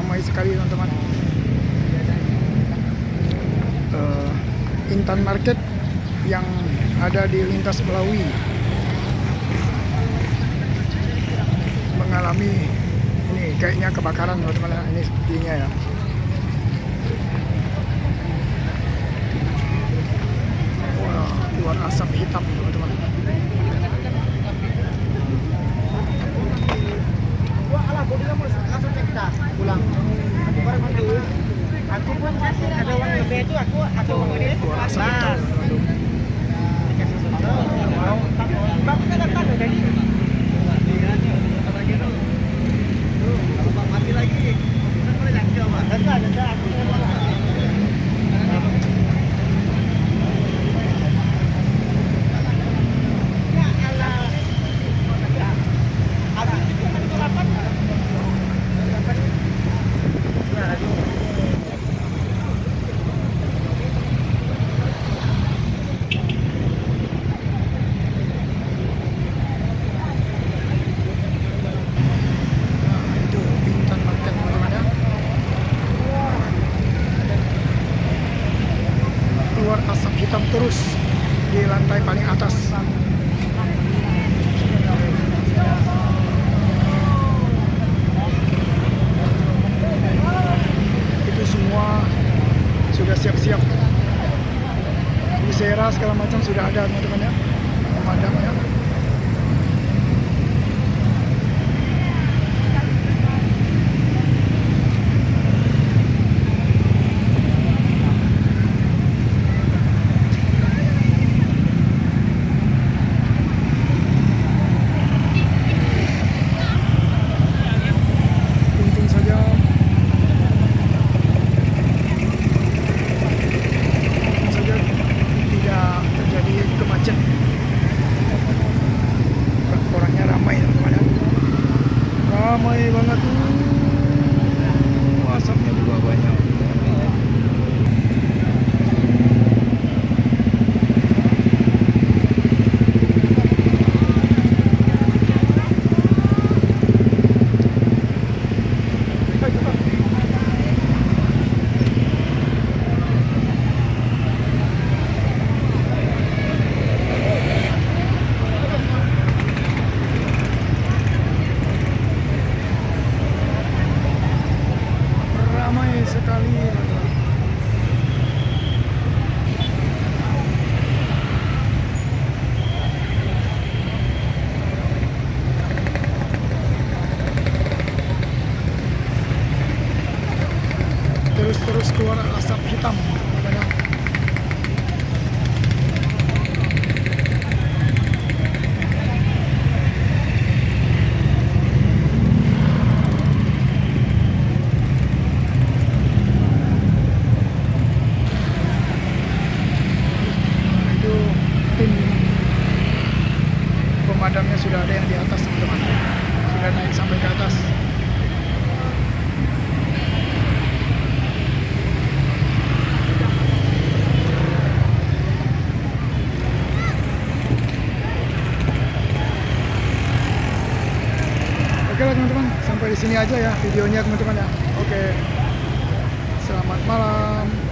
ramai sekali teman-teman. Intan Market yang ada di lintas Melawi mengalami ini kayaknya kebakaran teman-teman. Ini sepertinya ya. Wah, keluar asap hitam teman-teman. Pulang. Aku pun ada uang lebih itu aku ini Keluar asap hitam teman-teman. bapak kan datang tadi. Mati lagi. Kan boleh lagi coba. Ada aku. Ya Allah. Habis itu kan itu rapat. Keluar asap hitam terus di lantai paling atas. Itu semua sudah siap-siap. Busera segala macam sudah ada teman-teman ya. Pemadamnya. Orangnya ramai teman-teman ya. Ramai banget tuh. Asapnya juga banyak. Ramai sekali teman-teman. Terus keluar asap hitam teman-teman. Tim pemadamnya sudah ada yang di atas teman-teman, sudah naik sampai ke atas. Oke lah teman-teman, sampai di sini aja ya videonya teman-teman ya. Oke, selamat malam.